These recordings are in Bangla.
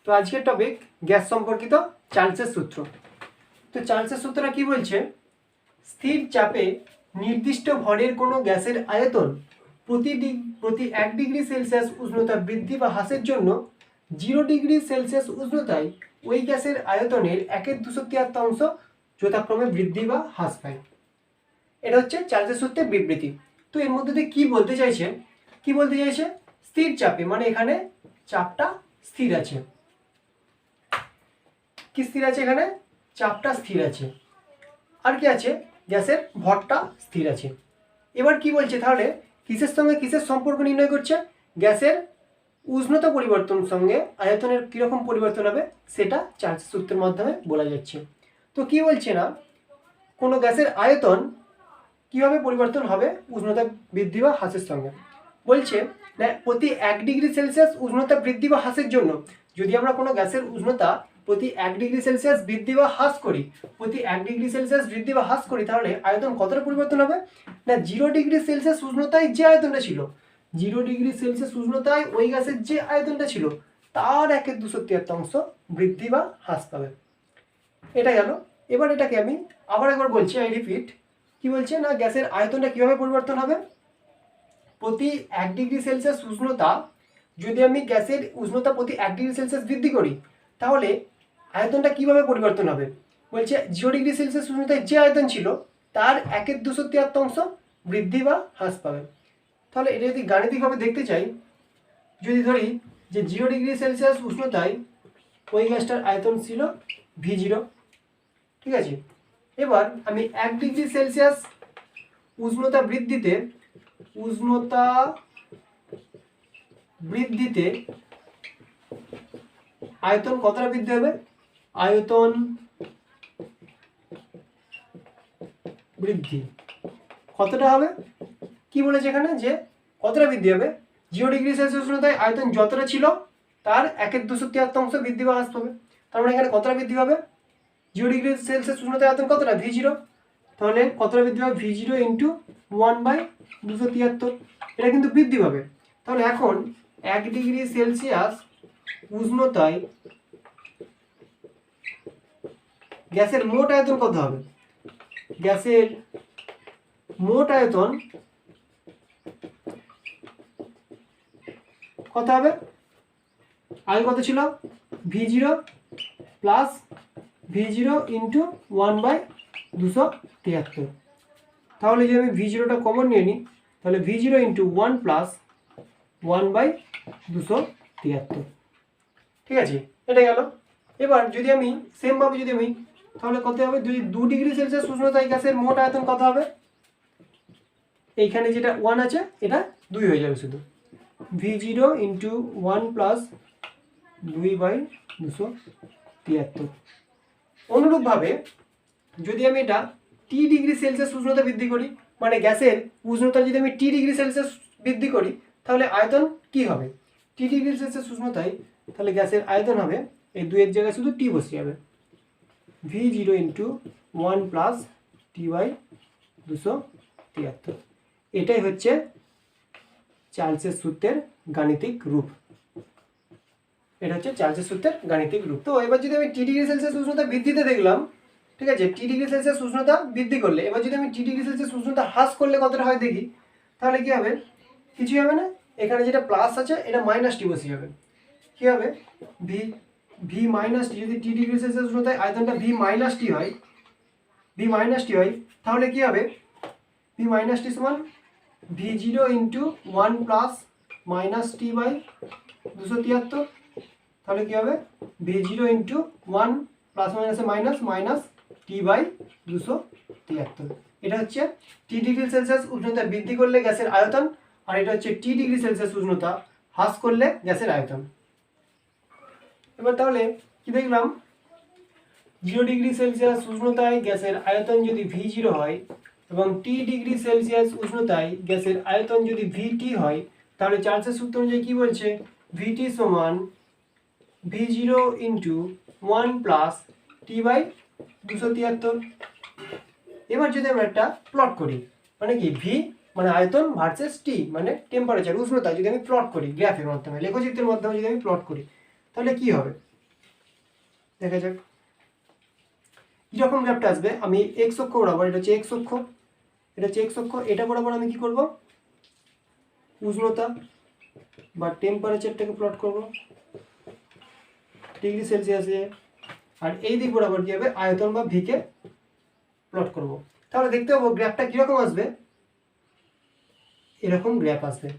তো আজকের টপিক গ্যাস সম্পর্কিত চার্লসের সূত্র। তো চার্লসের সূত্রটা কি বলছে, স্থির চাপে নির্দিষ্ট ভরের কোনো গ্যাসের আয়তন প্রতি 1 ডিগ্রি সেলসিয়াস উষ্ণতা বৃদ্ধি বা হ্রাসের জন্য 0 ডিগ্রি সেলসিয়াস উষ্ণতায় ওই গ্যাসের আয়তনের 1/253 যথাক্রমে বৃদ্ধি বা হ্রাস পায়। এটা হচ্ছে চার্লসের সূত্রের বিবৃতি। তো এর মধ্যে দিয়ে কি বলতে চাইছে, স্থির চাপে মানে এখানে চাপটা স্থির আছে। কি স্থির আছে? এখানে চাপটা স্থির আছে। আর কি আছে? গ্যাসের ভরটা স্থির আছে। এবার কি বলছে, তাহলে কিসের সঙ্গে কিসের সম্পর্ক নির্ণয় করছে? গ্যাসের উষ্ণতা পরিবর্তন সঙ্গে আয়তনের কীরকম পরিবর্তন হবে সেটা চার্লসের সূত্রের মাধ্যমে বলা যাচ্ছে। তো কি বলছে না, কোনো গ্যাসের আয়তন কিভাবে পরিবর্তন হবে উষ্ণতা বৃদ্ধি বা হ্রাসের সঙ্গে। বলছে না, প্রতি 1 ডিগ্রি সেলসিয়াস উষ্ণতা বৃদ্ধি বা হ্রাসের জন্য যদি আমরা কোনো গ্যাসের উষ্ণতা প্রতি 1 ডিগ্রি সেলসিয়াস বৃদ্ধি বা হ্রাস করি, তাহলে আয়তন কতটা পরিবর্তন হবে না, 0 ডিগ্রি সেলসিয়াস উষ্ণতায় যে আয়তনটা ছিল, 0 ডিগ্রি সেলসিয়াস উষ্ণতায় ওই গ্যাসের যে আয়তনটা ছিল তার 1/253 বৃদ্ধি বা হ্রাস পাবে। এটা গেল। এবার এটাকে আমি আবার একবার বলছি, আই রিপিট। কি বলছে না, গ্যাসের আয়তনটা কিভাবে পরিবর্তন হবে? প্রতি 1 ডিগ্রি সেলসিয়াস উষ্ণতা, যদি আমি গ্যাসের উষ্ণতা প্রতি 1 ডিগ্রি সেলসিয়াস বৃদ্ধি করি তাহলে আয়তনটা কিভাবে পরিবর্তন হবে? বলছে 0 ডিগ্রি সেলসিয়াস উষ্ণতায় যে আয়তন ছিল তার 1/253 বৃদ্ধি বা হ্রাস পাবে। তাহলে এটা যদি গাণিতিকভাবে দেখতে চাই, যদি ধরি যে 0 ডিগ্রি সেলসিয়াস উষ্ণতায় ওই গ্যাসটার আয়তন ছিল V0, ঠিক আছে। এবার আমি 1 ডিগ্রি সেলসিয়াস উষ্ণতা বৃদ্ধিতে আয়তন কতটা বৃদ্ধি হবে? আয়তন বৃদ্ধি কতটা হবে? কি বলেছে এখানে যে কতটা বৃদ্ধি হবে? 0 ডিগ্রি সেলসিয়াস উষ্ণতায় আয়তন যতটা ছিল তার 1/253 বৃদ্ধি বা হ্রাস পাবে। তার মানে এখানে কতটা বৃদ্ধি হবে? 0 ডিগ্রি সেলসিয়াস উষ্ণতায় আয়তন কতটা? V0। তাহলে কতটা বৃদ্ধি হবে? V0 × 1/273। এটা কিন্তু বৃদ্ধি পাবে। তাহলে এখন 1 ডিগ্রি সেলসিয়াস উষ্ণতায় গ্যাসের মোট আয়তন কত হবে? গ্যাসের মোট আয়তন কত হবে? আগে কত ছিল? V0 plus V0 × 1/273। তাহলে যদি আমি V0টা কমন নিয়ে নিই তাহলে V0 × 1 প্লাস 1/273, ঠিক আছে। এটা গেল। এবার যদি আমি সেমভাবে তাহলে কত হবে? 2 ডিগ্রি সেলসিয়াস উষ্ণতায় গ্যাসের মোট আয়তন কত হবে? এইখানে যেটা 1 আছে এটা 2 হয়ে যাবে শুধু। V0 × 1 plus 2/273। অনুরূপভাবে যদি আমি এটা T ডিগ্রি সেলসিয়াস উষ্ণতা বৃদ্ধি করি, মানে গ্যাসের উষ্ণতা যদি আমি T ডিগ্রি সেলসিয়াস বৃদ্ধি করি তাহলে আয়তন কি হবে? T ডিগ্রি সেলসিয়াস উষ্ণতায় তাহলে গ্যাসের আয়তন হবে, এই 2 এর জায়গায় শুধু T বসে যাবে, V0 × 1 প্লাস T/273। এটাই হচ্ছে চার্লসের সূত্রের গাণিতিক রূপ। তো এবার যদি আমি T ডিগ্রি সেলসিয়াস উষ্ণতা বৃদ্ধিতে দেখলাম, ঠিক আছে, T ডিগ্রি সেলসিয়াস উষ্ণতা বৃদ্ধি করলে, এবার যদি আমি T ডিগ্রি সেলসিয়াস উষ্ণতা হ্রাস করলে কতটা হয় দেখি, তাহলে কি হবে? কিছুই হবে না। এখানে যেটা প্লাস আছে এটা -T বসে যাবে। কি হবে? V - T, যদি T ডিগ্রি সেলসিয়াস উষ্ণতায় আয়তনটা V-T হয়, তাহলে কি হবে? V-T সমান V0 × 1 প্লাস -T/273। তাহলে কি হবে? V0 × 1 প্লাস মাইনাসে মাইনাস T/273। এটা হচ্ছে T ডিগ্রি সেলসিয়াস উষ্ণতা বৃদ্ধি করলে গ্যাসের আয়তন, আর এটা হচ্ছে T ডিগ্রি সেলসিয়াস উষ্ণতা হ্রাস করলে গ্যাসের আয়তন। এবার তাহলে কি দেখলাম? 0 ডিগ্রি সেলসিয়াস উষ্ণতায় গ্যাসের আয়তন যদি V0 হয় এবং T ডিগ্রি সেলসিয়াস উষ্ণতায় গ্যাসের আয়তন যদি VT হয়, তাহলে চার্লসের সূত্র অনুযায়ী কি বলছে? VT সমান V0 × 1 প্লাস T/273। এবার যদি আমরা একটা প্লট করি, মানে কি V মানে আয়তন ভার্সেস T মানে টেম্পারেচার উষ্ণতা, যদি আমি প্লট করি গ্রাফের মাধ্যমে, লেখচিত্রের মাধ্যমে যদি আমি প্লট করি তাহলে কি হবে? দেখা যাক কীরকম গ্রাফটা আসবে। আমি এক্স অক্ষ বরাবর, এটা হচ্ছে এক্স অক্ষ, এটা হচ্ছে এক্স অক্ষ, এটা বরাবর আমি কি করব, উষ্ণতা বা টেম্পারেচারটাকে প্লট করব ডিগ্রি সেলসিয়াসে, আর এই দিক বরাবর কী হবে, আয়তন বা ভিকে প্লট করব। তাহলে দেখতে পাবো গ্রাফটা কীরকম আসবে, এরকম গ্রাফ আসবে।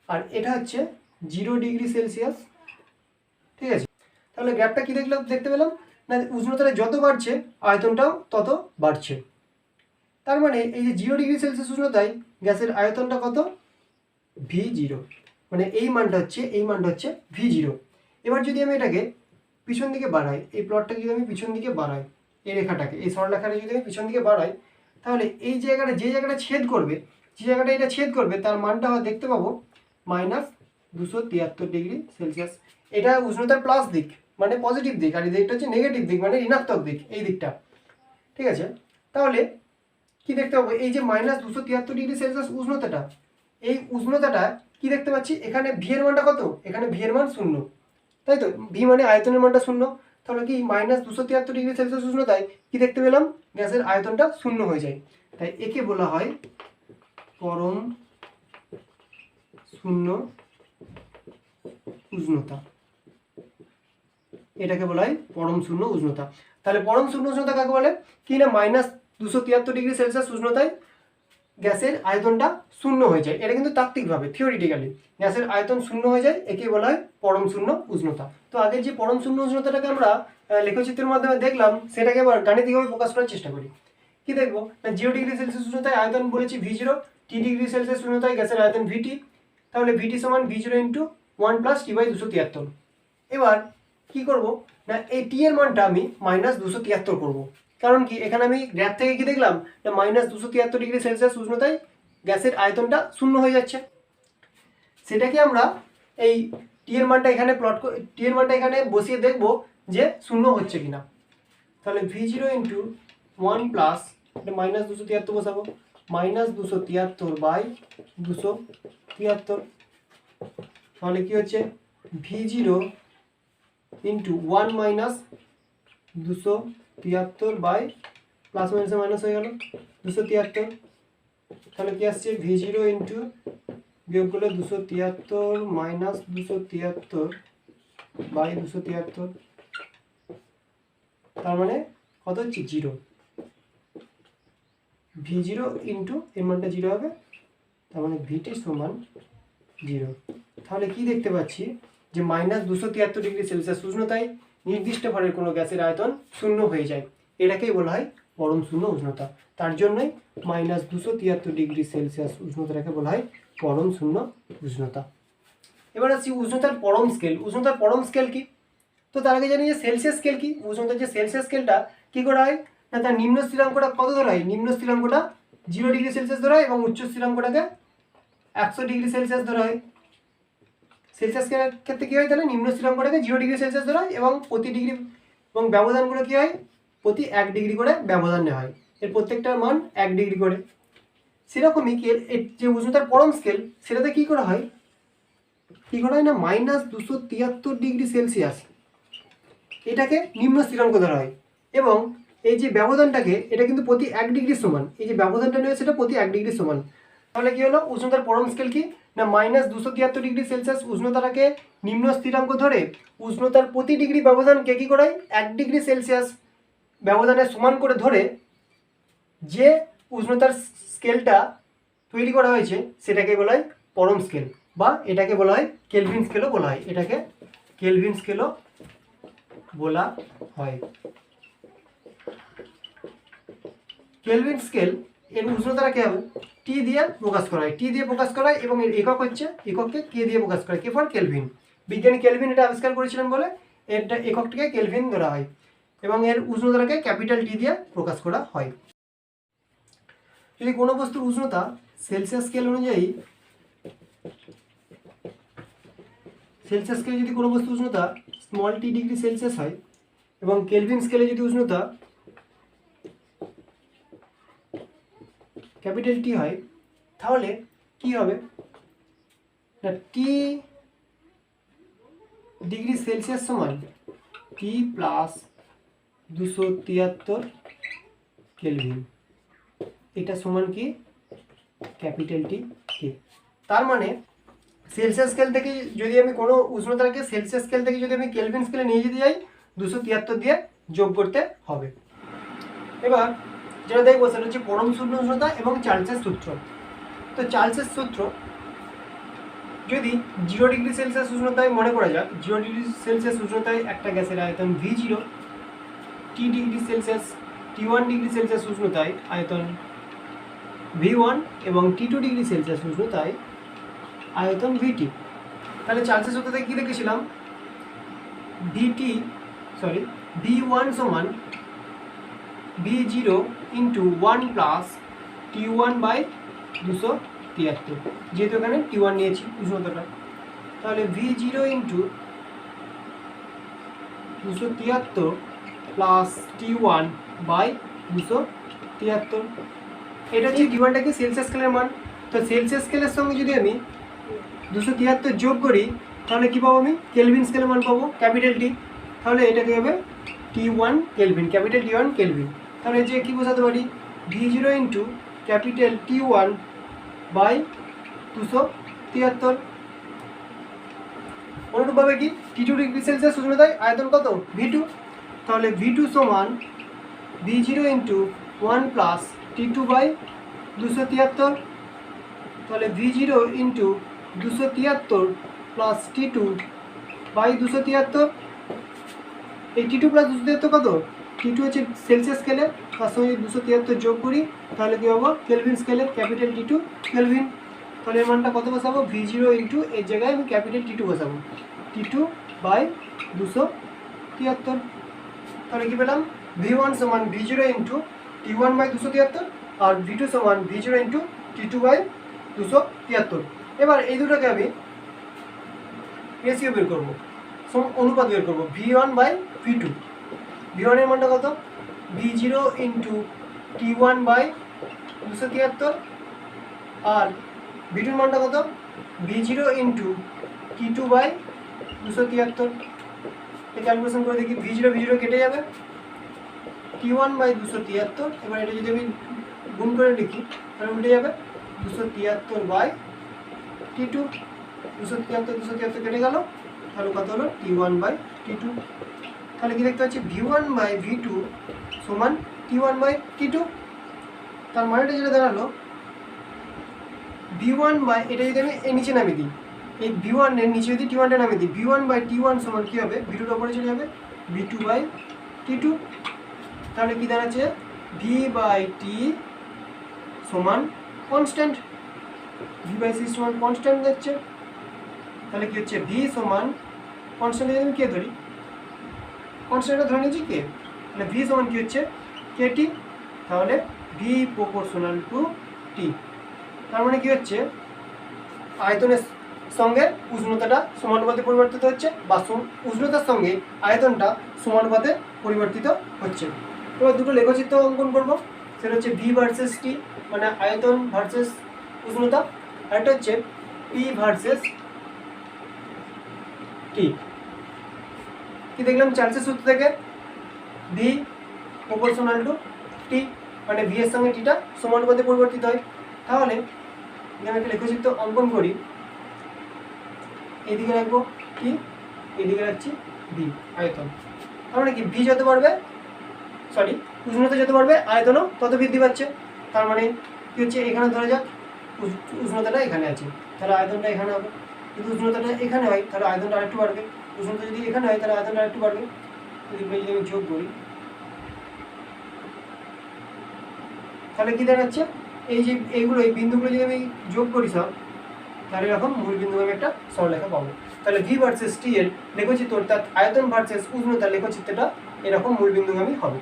আর এটা হচ্ছে 0 ডিগ্রি সেলসিয়াস, ঠিক আছে। তাহলে গ্রাফটা কী দেখতে পেলাম না, উষ্ণতাটা যত বাড়ছে আয়তনটাও তত বাড়ছে। তার মানে এই যে 0 ডিগ্রি সেলসিয়াস উষ্ণতায় গ্যাসের আয়তনটা কত, V0, মানে এই মানটা হচ্ছে V0। এবার যদি আমি এটাকে পিছন দিকে বাড়াই, এই প্লটটাকে যদি আমি পিছন দিকে বাড়াই, এই রেখাটাকে, এই সরলরেখাটা যদি আমি পিছন দিকে বাড়াই, তাহলে এই জায়গাটা, যে জায়গাটা ছেদ করবে, যে জায়গাটা এটা ছেদ করবে, তার মানটা দেখতে পাবো -273 ডিগ্রি সেলসিয়াস। এটা উষ্ণতার প্লাস দিক মানে পজিটিভ দিক, আর এই দিকটা হচ্ছে নেগেটিভ দিক মানে ঋণাত্মক দিক, এই দিকটা, ঠিক আছে। তাহলে কি দেখতে পাবো, এই যে -273 ডিগ্রি সেলসিয়াস উষ্ণতাটা, এই উষ্ণতাটা কি দেখতে পাচ্ছি, এখানে ভি এর মানটা কত, এখানে ভি এর মান 0, তাই তো, ভি মানে আয়তনের মানটা 0। তাহলে কি -273 ডিগ্রি সেলসিয়াস উষ্ণতায় কি দেখতে পেলাম, গ্যাসের আয়তনটা 0 হয়ে যায়। তাই একে বলা হয় পরম শূন্য উষ্ণতা, এটাকে বলা হয় পরম শূন্য উষ্ণতা। তাহলে পরম শূন্য উষ্ণতা কাকে বলে, কি না -273 ডিগ্রি সেলসিয়াস উষ্ণতায় গ্যাসের আয়তনটা 0 হয়ে যায়। এটা কিন্তু তাত্ত্বিকভাবে, থিওরিটিক্যালি গ্যাসের আয়তন 0 হয়ে যায়, একে বলা হয় পরম শূন্য উষ্ণতা। তো আগের যে পরম শূন্য উষ্ণতাটাকে আমরা লেখচিত্রের মাধ্যমে দেখলাম, সেটাকে আবার গাণিতিকভাবে প্রকাশ করার চেষ্টা করি। কি দেখবো না, 0 ডিগ্রি সেলসিয়াস উষ্ণতায় আয়তন বলেছি V0, টি ডিগ্রি সেলসিয়াস উষ্ণতায় গ্যাসের আয়তন VT। তাহলে VT সমান V0 × 1 + T/273। এবার কি করব না, এই টি এর মানটা আমি -273 করব। কারণ কি, এখানে আমি গ্রাফ থেকে কি দেখলাম না, -273 ডিগ্রি সেলসিয়াস উষ্ণতায় গ্যাসের আয়তনটা 0 হয়ে যাচ্ছে। সেটাকে আমরা এই টি এর মানটা এখানে টি এর মানটা এখানে বসিয়ে দেখব যে 0 হচ্ছে কিনা। তাহলে V0 × 1 প্লাস, এটা -273 বসাবো, -273/273। তাহলে কি হচ্ছে, V0 × 1 - 273 প্লাস মাইনাসে মাইনাস হয়ে গেল 273। তাহলে কি আসছে, V0 বিয়োগ করলে 273 - 273/273, তার মানে কত হচ্ছে 0। V0 এর মানটা 0 হবে, তার মানে VT সমান 0। তাহলে কি দেখতে পাচ্ছি যে -273 ডিগ্রি সেলসিয়াস উষ্ণতায় নির্দিষ্ট ভরের কোনো গ্যাসের আয়তন 0 হয়ে যায়, এটাকেই বলা হয় পরম শূন্য উষ্ণতা। তার জন্যই -273 ডিগ্রি সেলসিয়াস উষ্ণতাটাকে বলা হয় পরম শূন্য উষ্ণতা। এবার আসছি উষ্ণতার পরম স্কেল। উষ্ণতার পরম স্কেল কি, তো তার আগে জানি যে সেলসিয়াস স্কেল কি। উষ্ণতার যে সেলসিয়াস স্কেলটা কি করা হয় না, তার নিম্ন স্থিরাঙ্কটা কত ধরা হয়, নিম্ন স্থিরাঙ্কটা 0 ডিগ্রি সেলসিয়াস ধরা হয় এবং উচ্চ স্থিরাঙ্কটাকে 100 ডিগ্রি সেলসিয়াস ধরা হয়। সেলসিয়াস ক্ষেত্রে কী হয়, তাহলে নিম্ন স্থিরাঙ্কটাকে 0 ডিগ্রি সেলসিয়াস ধরা হয় এবং প্রতি ডিগ্রি এবং ব্যবধানগুলো কী হয়, প্রতি 1 ডিগ্রি করে ব্যবধান নেওয়া হয়, এর প্রত্যেকটার মান 1 ডিগ্রি করে। সেরকমই যে উষ্ণতার পরম স্কেল, সেটাতে কী করা হয় না, -273 ডিগ্রি সেলসিয়াস এটাকে নিম্ন স্থিরাঙ্ক ধরা হয় এবং এই যে ব্যবধানটাকে, এটা কিন্তু প্রতি 1 ডিগ্রি সমান, এই যে ব্যবধানটা নেবে সেটা প্রতি 1 ডিগ্রি সমান। তাহলে কি হলো, উষ্ণতার পরম স্কেল কি না, -273 ডিগ্রি সেলসিয়াস উষ্ণতাটাকে নিম্ন স্থিরাঙ্ক ধরে উষ্ণতার প্রতি ডিগ্রি ব্যবধানকে কী করায় 1 ডিগ্রি সেলসিয়াস ব্যবধানের সমান করে ধরে যে উষ্ণতার স্কেলটা তৈরি করা হয়েছে সেটাকে বলা হয় পরম স্কেল, বা এটাকে বলা হয় কেলভিন স্কেলও বলা হয়, এটাকে কেলভিন স্কেলও বলা হয়। কেলভিন স্কেল এর উষ্ণতাটা কি হবে, টি দিয়ে প্রকাশ করা হয়, টি দিয়ে প্রকাশ করা হয় এবং এর একক হচ্ছে, একককে কে দিয়ে প্রকাশ করা হয়, কে ফর কেলভিন। বিজ্ঞানী কেলভিন এটা আবিষ্কার করেছিলেন বলে এটা এককটিকে কেলভিন ধরা হয় এবং এর উষ্ণতাটাকে ক্যাপিটাল টি দিয়ে প্রকাশ করা হয়। যদি কোনো বস্তুর উষ্ণতা সেলসিয়াস স্কেল অনুযায়ী, সেলসিয়াস স্কেলে যদি কোনো বস্তুর উষ্ণতা স্মল টি ডিগ্রি সেলসিয়াস হয় এবং কেলভিন স্কেলে যদি উষ্ণতা ক্যাপিটাল টি হয়, তাহলে কি হবে না, টি ডিগ্রি সেলসিয়াস সমান টি প্লাস 273 কেলভিন, এটা সমান কি ক্যাপিটাল টি কে। তার মানে সেলসিয়াস স্কেল থেকে যদি আমি কোনো উষ্ণতাকে সেলসিয়াস স্কেল থেকে যদি আমি কেলভিন স্কেলে নিয়ে যেতে যাই 273 দিয়ে যোগ করতে হবে। এবার যেটা দেখবো সেটা হচ্ছে পরম শূন্য উষ্ণতা এবং চার্লসের সূত্র। তো চার্লসের সূত্র যদি 0 ডিগ্রি সেলসিয়াস উষ্ণতায় মনে করা যাক, 0 ডিগ্রি সেলসিয়াস উষ্ণতায় একটা গ্যাসের আয়তন V0, T degree Celsius T1 degree Celsius উষ্ণতায় আয়তন V1 এবং T2 ডিগ্রি সেলসিয়াস উষ্ণতায় আয়তন VT। তাহলে চার্লসের সূত্রতে কি লিখেছিলাম, V1 সমান V0 into 1 plus T1 by 273, যেহেতু এখানে T1 নিয়েছি উষ্ণতাটা, তাহলে V0 into 273 plus T1 by 273। এটা হচ্ছে T1টা কি সেলসিয়াস স্কেলের মান। তো সেলসিয়াস স্কেলের সঙ্গে যদি আমি 273 যোগ করি তাহলে কি পাবো, আমি কেলভিন স্কেলের মান পাবো ক্যাপিটাল টি। তাহলে এটা কি হবে T1 kelvin, capital T1 kelvin. তাহলে যে কি বোঝাতে পারি, V0 into capital T1 by 273। অনুরূপভাবে কি T2 ডিগ্রি সেলসিয়াস উষ্ণতায় আয়তন কত V2, তাহলে V2 সমান V0 into 1 plus T2 by 273। তাহলে V0 into 273 plus T2 by 273। এই T2 প্লাস 273 কত, T2 হচ্ছে সেলসিয়াস স্কেলে, তার সঙ্গে 273 যোগ করি তাহলে কি হবে কেলভিন স্কেলে, ক্যাপিটাল T2 কেলভিন। তাহলে এর মানটা কত বসাবো, V0 ইন্টু এর জায়গায় আমি ক্যাপিটাল T2 বসাবো, T2 বাই 273। তাহলে কি পেলাম, V1 সমান V0 into T1 by 273 R V2 সমান V0 ইন্টু T2 বাই 273। এবার এই দুটোকে আমি রেশিও বের করবো, অনুপাত বের করবো, V1 বাই V2। V1 এর মানটা কত, V0 into T1 by 273 R V2 এর মানটা কত, V0 into T2 by 273। Calculation করে দেখি, V0 কেটে যাবে, T1 বাই 273। এবার এটা যদি আমি গুণ করে লিখি তাহলে উল্টে যাবে 273 বাই T2, 273 কেটে গেল, তাহলে কত হলো T1 বাই T2। তাহলে কি দেখতে পাচ্ছি, V1 বাই V2 সমান T1 বাই T2। তার মানেটা যেটা দাঁড়ালো V1 বাই, এটা যদি আমি এই নিচে নামিয়ে দিই, এই V1 এর নিচে যদি T1টা নামিয়ে দিই, V1 বাই T1 সমান কী হবে, V2টা উপরে চলে যাবে, V2 বাই T2। তাহলে কি দাঁড়াচ্ছে, V বাই T সমান কনস্ট্যান্ট, V বাই C সমান কনস্ট্যান্ট যাচ্ছে। তাহলে কি হচ্ছে, V সমান কনস্ট্যান্ট যদি আমি কে ধরি, কনস্ট্যান্টটা ধরে নিয়েছি কে, তাহলে V সমান কি হচ্ছে KT, তাহলে V প্রপোর্শনাল টু T। তার মানে কি হচ্ছে, আয়তনের সঙ্গে উষ্ণতাটা সমানুপাতে পরিবর্তিত হচ্ছে, বা উষ্ণতার সঙ্গে আয়তনটা সমানুপাতে পরিবর্তিত হচ্ছে। এবার দুটো লেখচিত্র অঙ্কন করব, সেটা হচ্ছে V ভার্সেস T, মানে আয়তন ভার্সেস উষ্ণতা, আর এটা হচ্ছে P ভার্সেস T। কি দেখলাম চার্লসের সূত্র থেকে, V প্রপোর্শনাল টু T, মানে V এর সঙ্গে টিটা সমানুপাতে পরিবর্তিত হয়। তাহলে আমি একটা লেখচিত্র অঙ্কন করি, এইদিকে রাখবো T, এইদিকে রাখছি V আয়তন। তার মানে কি V যত বাড়বে, উষ্ণতা যত বাড়বে আয়তনও তত বৃদ্ধি পাচ্ছে। তার মানে কি হচ্ছে, এখানে ধরা যাক উষ্ণতাটা এখানে আছে, তাহলে আয়তনটা এখানে হবে, যদি উষ্ণতাটা এখানে হয় তাহলে আয়তনটা আরেকটু বাড়বে, উষ্ণতা যদি এখানে হয় তাহলে আয়তনটা আরেকটু বাড়বে। যদি আমি যোগ করি তাহলে কি দাঁড়াচ্ছে, এই যে এইগুলো, এই বিন্দুগুলো যদি আমি যোগ করি সব, তাহলে এরকম মূল বিন্দু আমি একটা সরলরেখা পাবো। তাহলে V ভার্সেস T এর লেখচিত্র, অর্থাৎ আয়তন ভার্সেস উষ্ণতার লেখচিত্রটা এরকম মূল বিন্দুগামী হবে।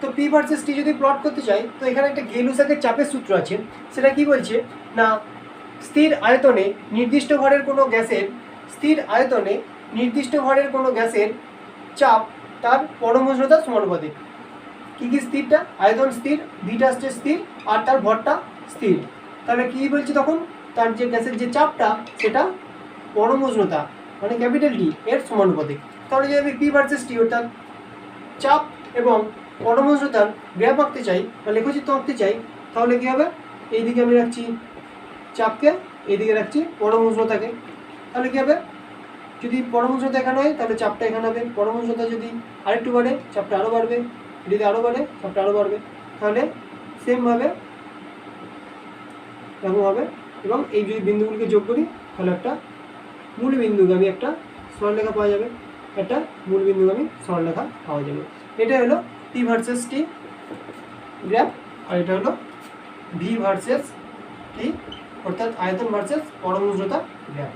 তো P ভার্সেস T যদি প্লট করতে চাই, তো এখানে একটা গেলুসাকের চাপের সূত্র আছে, সেটা কি বলছে না, স্থির আয়তনে নির্দিষ্ট ভরের কোনো গ্যাসের চাপ তার পরম উষ্ণতার সমানুপাতিক। কি স্থিরটা, আয়তন স্থির, ভিটা আসছে স্থির, আর তার ভরটা স্থির। তাহলে কি বলছে তখন, তার যে গ্যাসের যে চাপটা সেটা পরম উষ্ণতা মানে ক্যাপিটাল T এর সমানুপাতিক। তাহলে যদি আমি পি ভার্সেস টি অর্থাৎ চাপ এবং পরমহংসতার গ্রাফ আঁকতে চাই বা লেখচিত্র আঁকতে চাই, তাহলে কী হবে, এইদিকে আমি রাখছি চাপকে, এইদিকে রাখছি পরমহংসতাকে। তাহলে কী হবে, যদি পরমহংসতা এখানে হয় তাহলে চাপটা এখানে হবে, পরমহংসতা যদি আরেকটু বাড়ে চাপটা আরও বাড়বে, যদি আরও বাড়ে চাপটা আরও বাড়বে, তাহলে সেমভাবে এরকম হবে। এবং এই যদি বিন্দুগুলিকে যোগ করি তাহলে একটা মূল বিন্দুগামী একটা সরলরেখা পাওয়া যাবে, একটা মূল বিন্দুগামী সরলরেখা পাওয়া যাবে। এটা হলো পি ভার্সেস টি গ্রাফ, আর এটা হলো ভি ভার্সেস টি অর্থাৎ আয়তন ভার্সেস পরমহংসতা গ্রাফ।